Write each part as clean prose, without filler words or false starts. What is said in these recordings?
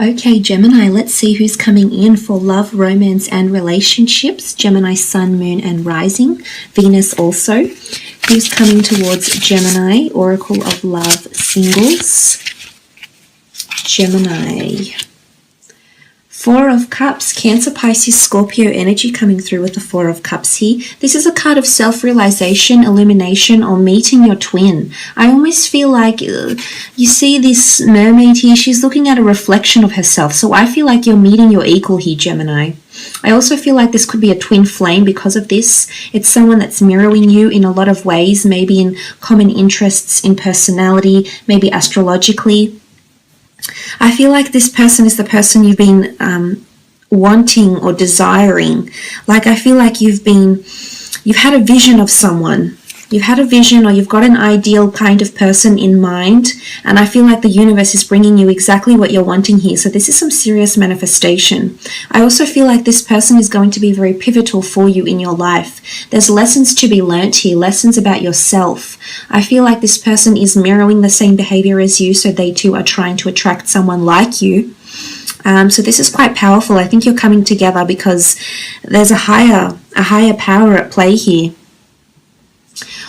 Okay, Gemini, let's see who's coming in for love, romance, and relationships. Gemini, sun, moon, and rising. Venus also. Who's coming towards Gemini? Oracle of Love, singles. Gemini. Four of Cups, Cancer, Pisces, Scorpio energy coming through with the Four of Cups here. This is a card of self-realization, illumination, or meeting your twin. I almost feel like you see this mermaid here. She's looking at a reflection of herself. So I feel like you're meeting your equal here, Gemini. I also feel like this could be a twin flame because of this. It's someone that's mirroring you in a lot of ways, maybe in common interests, in personality, maybe astrologically. I feel like this person is the person you've been wanting or desiring. Like I feel like you've had a vision of someone. You've had a vision, or you've got an ideal kind of person in mind, and I feel like the universe is bringing you exactly what you're wanting here. So this is some serious manifestation. I also feel like this person is going to be very pivotal for you in your life. There's lessons to be learnt here, lessons about yourself. I feel like this person is mirroring the same behavior as you, so they too are trying to attract someone like you. So this is quite powerful. I think you're coming together because there's a higher power at play here.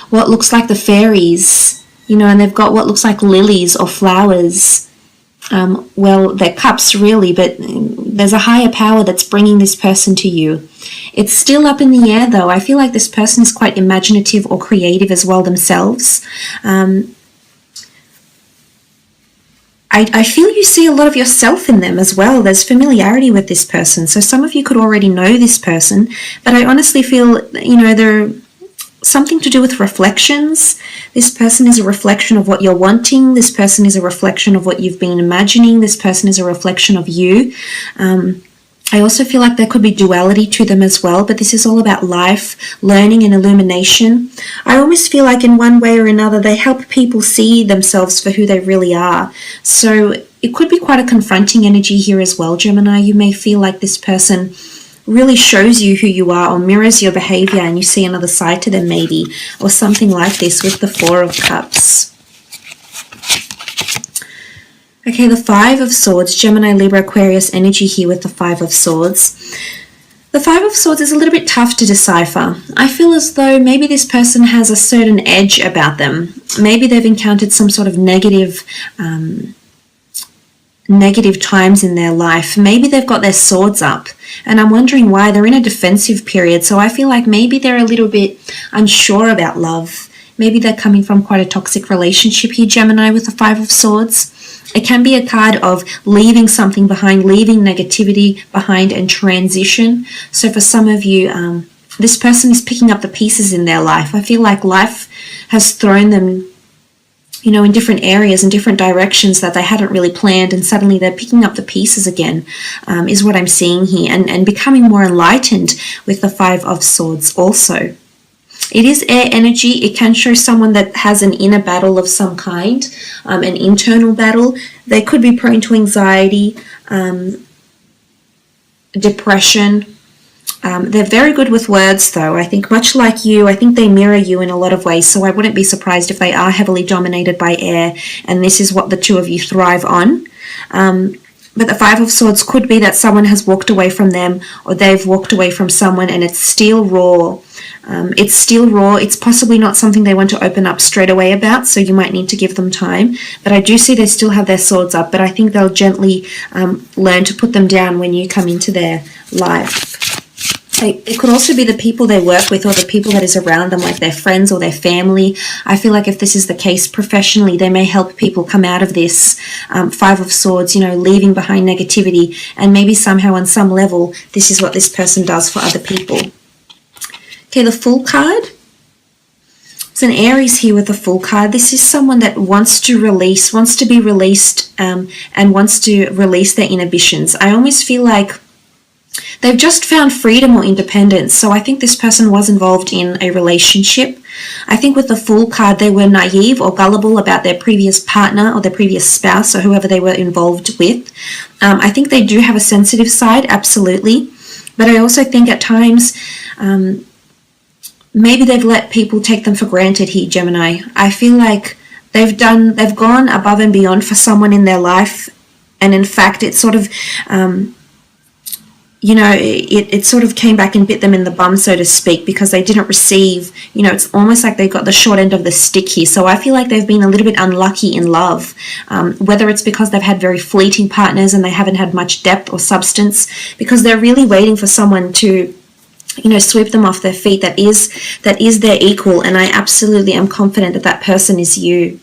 What looks like the fairies, and they've got what looks like lilies or flowers. Well, they're cups really, but there's a higher power that's bringing this person to you. It's still up in the air though. I feel like this person is quite imaginative or creative as well themselves. I feel you see a lot of yourself in them as well. There's familiarity with this person. So some of you could already know this person, but I honestly feel, they're something to do with reflections. This person is a reflection of what you're wanting. This person is a reflection of what you've been imagining. This person is a reflection of you. I also feel like there could be duality to them as well, but this is all about life, learning, and illumination. I almost feel like in one way or another they help people see themselves for who they really are. So it could be quite a confronting energy here as well, Gemini. You may feel like this person really shows you who you are or mirrors your behavior, and you see another side to them maybe, or something like this with the Four of Cups. Okay, the Five of Swords, Gemini, Libra, Aquarius energy here with the Five of Swords. The Five of Swords is a little bit tough to decipher. I feel as though maybe this person has a certain edge about them. Maybe they've encountered some sort of negative times in their life. Maybe they've got their swords up, and I'm wondering why. They're in a defensive period, so I feel like maybe they're a little bit unsure about love. Maybe they're coming from quite a toxic relationship here, Gemini, with the Five of Swords. It can be a card of leaving something behind, leaving negativity behind, and transition. So for some of you, this person is picking up the pieces in their life. I feel like life has thrown them in different areas and different directions that they hadn't really planned, and suddenly they're picking up the pieces again, is what I'm seeing here, and becoming more enlightened with the Five of Swords also. It is air energy. It can show someone that has an inner battle of some kind, an internal battle. They could be prone to anxiety, depression. They're very good with words though. I think much like you, I think they mirror you in a lot of ways, so I wouldn't be surprised if they are heavily dominated by air, and this is what the two of you thrive on. But the Five of Swords could be that someone has walked away from them, or they've walked away from someone, and it's still raw. It's possibly not something they want to open up straight away about, so you might need to give them time. But I do see they still have their swords up, but I think they'll gently learn to put them down when you come into their life. It could also be the people they work with, or the people that is around them, like their friends or their family. I feel like if this is the case professionally, they may help people come out of this. Five of Swords, leaving behind negativity, and maybe somehow on some level, this is what this person does for other people. Okay, the Fool card. It's an Aries here with the Fool card. This is someone that wants to be released, and wants to release their inhibitions. I almost feel like they've just found freedom or independence. So I think this person was involved in a relationship. I think with the Fool card, they were naive or gullible about their previous partner or their previous spouse or whoever they were involved with. I think they do have a sensitive side, absolutely. But I also think at times, maybe they've let people take them for granted here, Gemini. I feel like they've gone above and beyond for someone in their life, And in fact, it sort of, it sort of came back and bit them in the bum, so to speak, because they didn't receive, it's almost like they got the short end of the stick here. So I feel like they've been a little bit unlucky in love, whether it's because they've had very fleeting partners and they haven't had much depth or substance, because they're really waiting for someone to sweep them off their feet that is their equal. And I absolutely am confident that that person is you.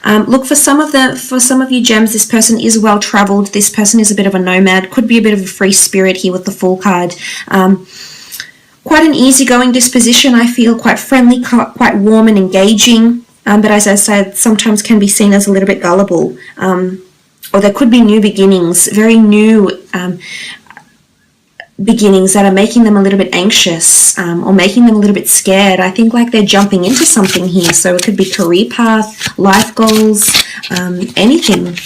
Look, for some of you gems, this person is well traveled. This person is a bit of a nomad, could be a bit of a free spirit here with the Fool card. Quite an easygoing disposition, I feel, quite friendly, quite warm and engaging, but as I said, sometimes can be seen as a little bit gullible. Or there could be new beginnings, very new beginnings that are making them a little bit anxious, or making them a little bit scared. I think like they're jumping into something here. So it could be career path, life goals, anything.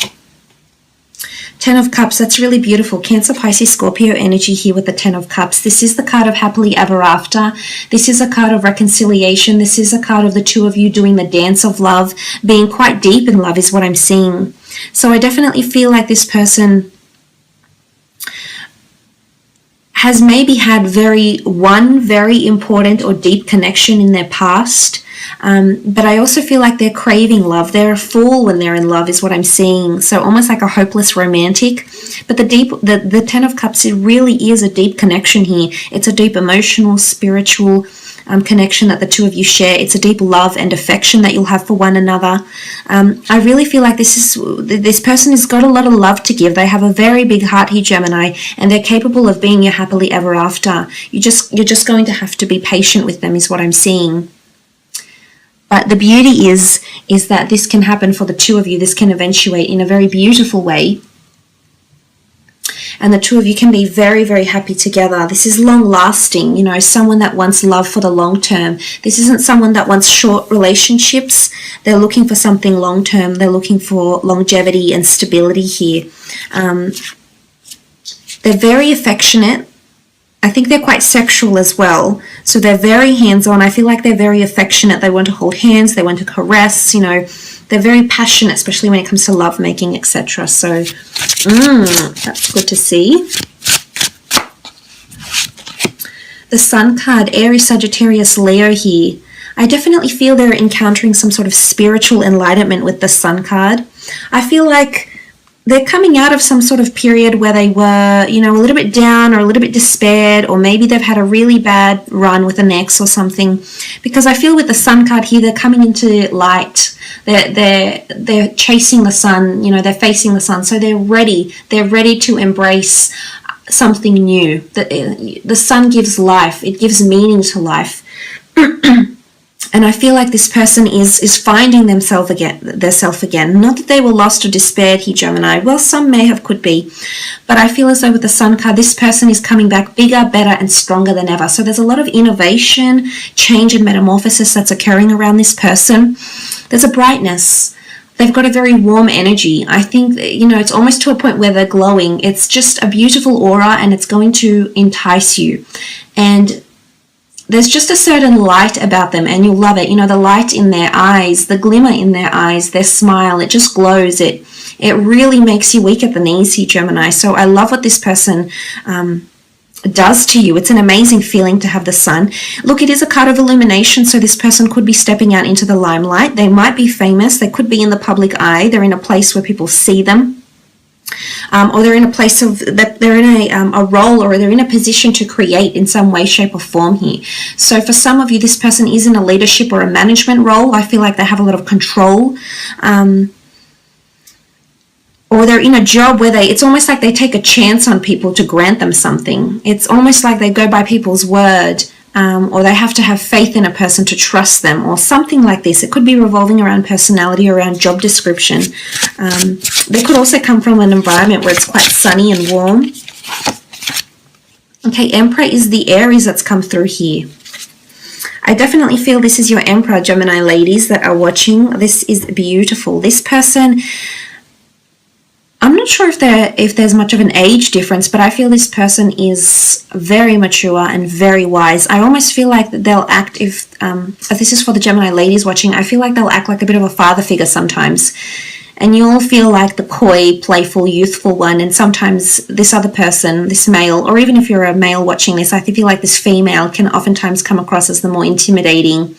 10 of Cups, that's really beautiful. Cancer, Pisces, Scorpio energy here with the 10 of Cups. This is the card of happily ever after. This is a card of reconciliation. This is a card of the two of you doing the dance of love, being quite deep in love is what I'm seeing. So I definitely feel like this person has maybe had one very important or deep connection in their past, but I also feel like they're craving love. They're a fool when they're in love is what I'm seeing. So almost like a hopeless romantic. But the 10 of Cups, it really is a deep connection here. It's a deep emotional, spiritual connection that the two of you share. It's a deep love and affection that you'll have for one another. I really feel like this person has got a lot of love to give. They have a very big heart here, Gemini, and they're capable of being your happily ever after. You're just going to have to be patient with them is what I'm seeing. But the beauty is that this can happen for the two of you. This can eventuate in a very beautiful way. And the two of you can be very, very happy together. This is long-lasting, someone that wants love for the long term. This isn't someone that wants short relationships. They're looking for something long-term. They're looking for longevity and stability here. They're very affectionate. I think they're quite sexual as well. So they're very hands-on. I feel like they're very affectionate. They want to hold hands. They want to caress, They're very passionate, especially when it comes to lovemaking, etc. So, that's good to see. The Sun card, Aries, Sagittarius, Leo here. I definitely feel they're encountering some sort of spiritual enlightenment with the Sun card. I feel like they're coming out of some sort of period where they were, a little bit down or a little bit despaired, or maybe they've had a really bad run with an ex or something. Because I feel with the Sun card here, they're coming into light. They're chasing the sun, they're facing the sun. So they're ready to embrace something new. The sun gives life. It gives meaning to life. And I feel like this person is finding themselves again. Not that they were lost or despaired here, Gemini. Well, some may have, could be. But I feel as though with the Sun card, this person is coming back bigger, better, and stronger than ever. So there's a lot of innovation, change, and metamorphosis that's occurring around this person. There's a brightness. They've got a very warm energy. I think, it's almost to a point where they're glowing. It's just a beautiful aura, and it's going to entice you. And there's just a certain light about them, and you'll love it. The light in their eyes, the glimmer in their eyes, their smile, it just glows. It really makes you weak at the knees here, Gemini. So I love what this person does to you. It's an amazing feeling to have the Sun. Look, it is a card of illumination, so this person could be stepping out into the limelight. They might be famous. They could be in the public eye. They're in a place where people see them. Or they're in a place they're in a role, or they're in a position to create in some way, shape, or form here. So for some of you, this person is in a leadership or a management role. I feel like they have a lot of control. Or they're in a job where it's almost like they take a chance on people to grant them something. It's almost like they go by people's word. Or they have to have faith in a person to trust them, or something like this. It could be revolving around personality, around job description. They could also come from an environment where it's quite sunny and warm. Okay, Emperor is the Aries that's come through here. I definitely feel this is your Emperor, Gemini ladies that are watching. This is beautiful. This person, I'm not sure if there's much of an age difference, but I feel this person is very mature and very wise. I almost feel like they'll act, if this is for the Gemini ladies watching, I feel like they'll act like a bit of a father figure sometimes. And you'll feel like the coy, playful, youthful one. And sometimes this other person, this male, or even if you're a male watching this, I feel like this female can oftentimes come across as the more intimidating,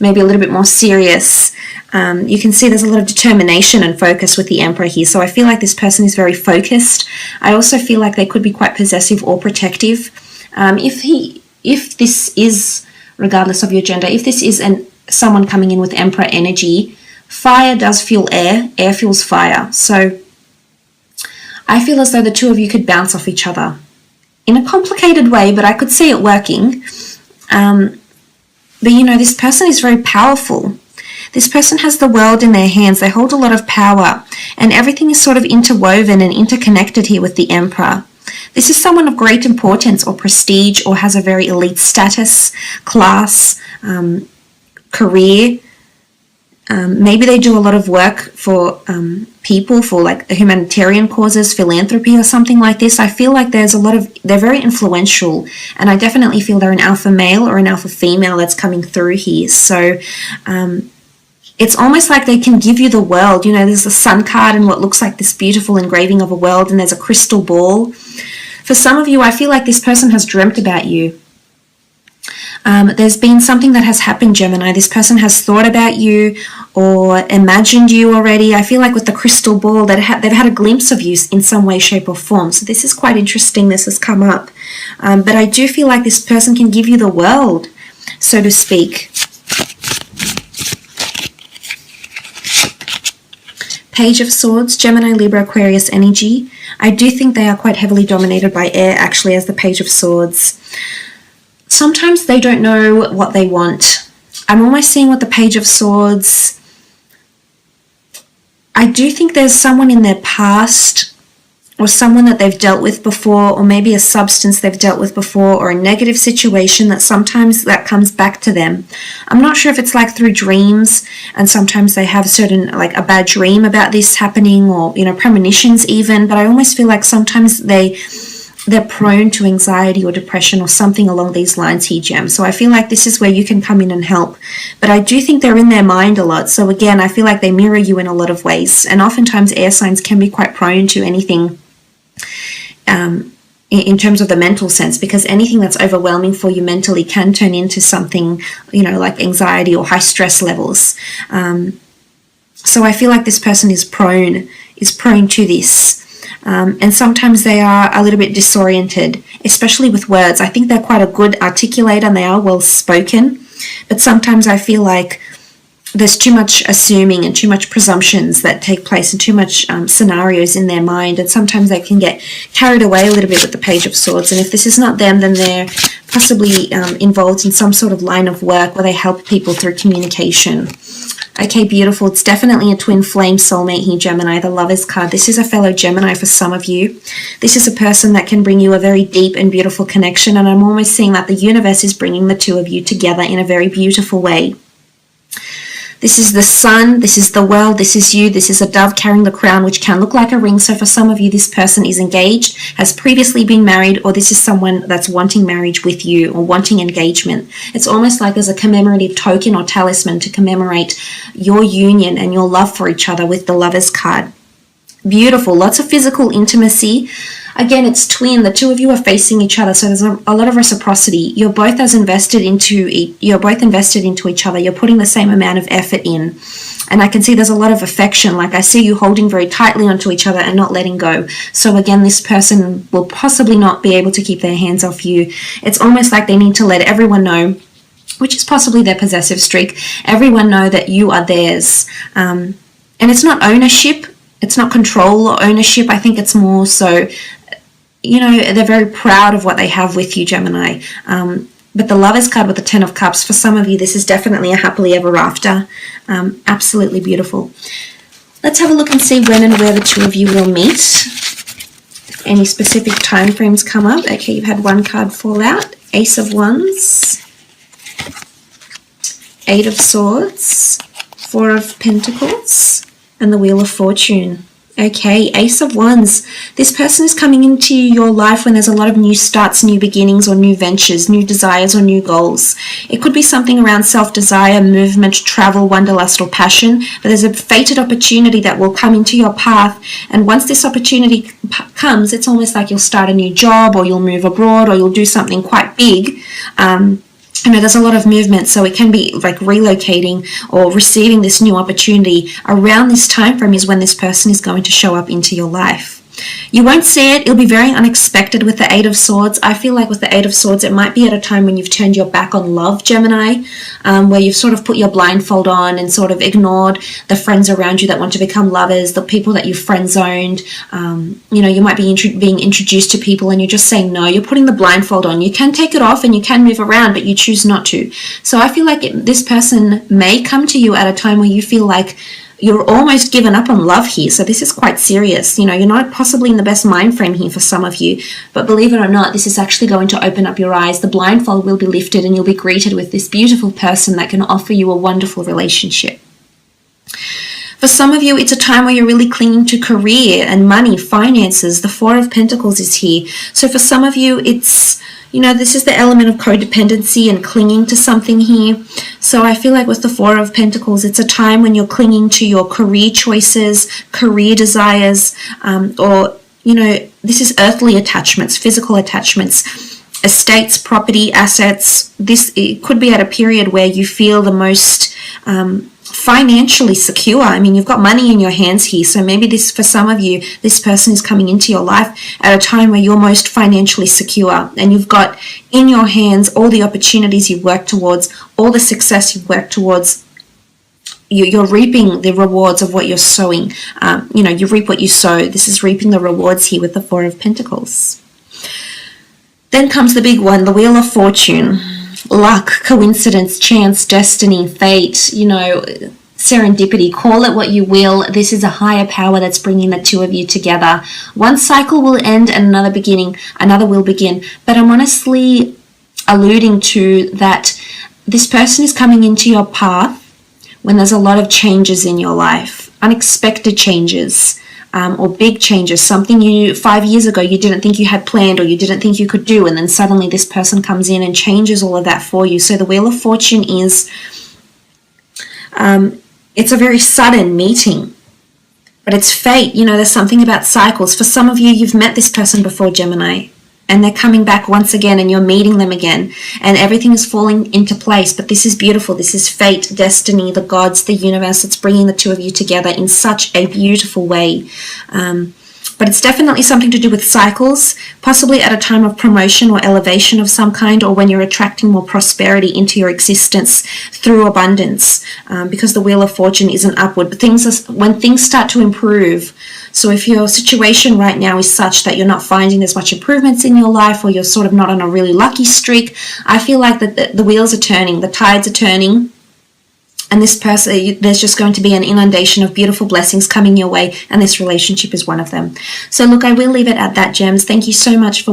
maybe a little bit more serious. You can see there's a lot of determination and focus with the Emperor here. So I feel like this person is very focused. I also feel like they could be quite possessive or protective. If this is, regardless of your gender, if this is someone coming in with Emperor energy, fire does fuel air, air fuels fire. So I feel as though the two of you could bounce off each other in a complicated way, but I could see it working. But you know, this person is very powerful. This person has the world in their hands. They hold a lot of power, and everything is sort of interwoven and interconnected here with the Emperor. This is someone of great importance or prestige, or has a very elite status, class, career. Maybe they do a lot of work for people, for like humanitarian causes, philanthropy or something like this. I feel like they're very influential, and I definitely feel they're an alpha male or an alpha female that's coming through here. So it's almost like they can give you the world. You know, there's a sun card and what looks like this beautiful engraving of a world, and there's a crystal ball. For some of you, I feel like this person has dreamt about you. There's been something that has happened, Gemini. This person has thought about you or imagined you already. I feel like with the crystal ball, they've had a glimpse of you in some way, shape or form. So this is quite interesting. This has come up. But I do feel like this person can give you the world, so to speak. Page of Swords, Gemini, Libra, Aquarius energy. I do think they are quite heavily dominated by air, actually, as the Page of Swords. Sometimes they don't know what they want. I'm almost seeing with the Page of Swords, I do think there's someone in their past, or someone that they've dealt with before, or maybe a substance they've dealt with before, or a negative situation that sometimes that comes back to them. I'm not sure if it's like through dreams, and sometimes they have like a bad dream about this happening, or, you know, premonitions even, but I almost feel like sometimes they're prone to anxiety or depression or something along these lines here, Gem. So I feel like this is where you can come in and help. But I do think they're in their mind a lot. So again, I feel like they mirror you in a lot of ways. And oftentimes air signs can be quite prone to anything in terms of the mental sense, because anything that's overwhelming for you mentally can turn into something, you know, like anxiety or high stress levels. So I feel like this person is prone to this. And sometimes they are a little bit disoriented, especially with words. I think they're quite a good articulator and they are well spoken, but sometimes I feel like there's too much assuming and too much presumptions that take place and too much scenarios in their mind, and sometimes they can get carried away a little bit with the Page of Swords. And if this is not them, then they're possibly involved in some sort of line of work where they help people through communication. Okay, beautiful. It's definitely a twin flame soulmate here, Gemini, the Lovers card. This is a fellow Gemini for some of you. This is a person that can bring you a very deep and beautiful connection, and I'm almost seeing that the universe is bringing the two of you together in a very beautiful way. This is the sun, this is the world, this is you, this is a dove carrying the crown, which can look like a ring. So for some of you, this person is engaged, has previously been married, or this is someone that's wanting marriage with you or wanting engagement. It's almost like there's a commemorative token or talisman to commemorate your union and your love for each other with the Lovers card. Beautiful, lots of physical intimacy. Again, it's twin. The two of you are facing each other, so there's a lot of reciprocity. You're both invested into each other. You're putting the same amount of effort in, and I can see there's a lot of affection. Like I see you holding very tightly onto each other and not letting go. So again, this person will possibly not be able to keep their hands off you. It's almost like they need to let everyone know, which is possibly their possessive streak, everyone know that you are theirs. And it's not ownership. It's not control or ownership. I think it's more so, you know, they're very proud of what they have with you, Gemini. But the Lovers card with the 10 of Cups, for some of you, this is definitely a happily ever after. Absolutely beautiful. Let's have a look and see when and where the two of you will meet. If any specific time frames come up. Okay, you've had one card fall out. Ace of Wands. 8 of Swords. 4 of Pentacles. And the Wheel of Fortune. Okay, Ace of Wands. This person is coming into your life when there's a lot of new starts, new beginnings, or new ventures, new desires, or new goals. It could be something around self-desire, movement, travel, wanderlust, or passion, but there's a fated opportunity that will come into your path, and once this opportunity comes, it's almost like you'll start a new job, or you'll move abroad, or you'll do something quite big. There's a lot of movement, so it can be like relocating or receiving this new opportunity. Around this time frame is when this person is going to show up into your life. You won't see it. It'll be very unexpected with the Eight of Swords. I feel like with the Eight of Swords, it might be at a time when you've turned your back on love, Gemini, where you've sort of put your blindfold on and sort of ignored the friends around you that want to become lovers, the people that you've friend-zoned. You might be being introduced to people and you're just saying no. You're putting the blindfold on. You can take it off and you can move around, but you choose not to. So I feel like this person may come to you at a time where you feel like you're almost given up on love here. So this is quite serious. You're not possibly in the best mind frame here for some of you, but believe it or not, this is actually going to open up your eyes. The blindfold will be lifted and you'll be greeted with this beautiful person that can offer you a wonderful relationship. For some of you, it's a time where you're really clinging to career and money, finances. The Four of Pentacles is here. So for some of you, it's, this is the element of codependency and clinging to something here. So I feel like with the Four of Pentacles, it's a time when you're clinging to your career choices, career desires, this is earthly attachments, physical attachments, estates, property, assets. It could be at a period where you feel the most financially secure. You've got money in your hands here, so maybe for some of you, this person is coming into your life at a time where you're most financially secure and you've got in your hands all the opportunities you've worked towards, all the success you've worked towards. You're reaping the rewards of what you're sowing. You reap what you sow. This is reaping the rewards here with the Four of Pentacles. Then comes the big one, the Wheel of Fortune. Luck, coincidence, chance, destiny, fate, serendipity, call it what you will. This is a higher power that's bringing the two of you together. One cycle will end and another will begin. But I'm honestly alluding to that this person is coming into your path when there's a lot of changes in your life, unexpected changes. Or big changes, something 5 years ago you didn't think you had planned or you didn't think you could do, and then suddenly this person comes in and changes all of that for you. So the Wheel of Fortune is, it's a very sudden meeting, but it's fate. There's something about cycles. For some of you, you've met this person before, Gemini, and they're coming back once again and you're meeting them again and everything is falling into place. But this is beautiful. This is fate, destiny, the gods, the universe. It's bringing the two of you together in such a beautiful way. But it's definitely something to do with cycles, possibly at a time of promotion or elevation of some kind, or when you're attracting more prosperity into your existence through abundance, because the Wheel of Fortune is an upward. But when things start to improve, so if your situation right now is such that you're not finding as much improvements in your life, or you're sort of not on a really lucky streak, I feel like that the wheels are turning, the tides are turning, and this person, there's just going to be an inundation of beautiful blessings coming your way, and this relationship is one of them. So look, I will leave it at that, Gems. Thank you so much for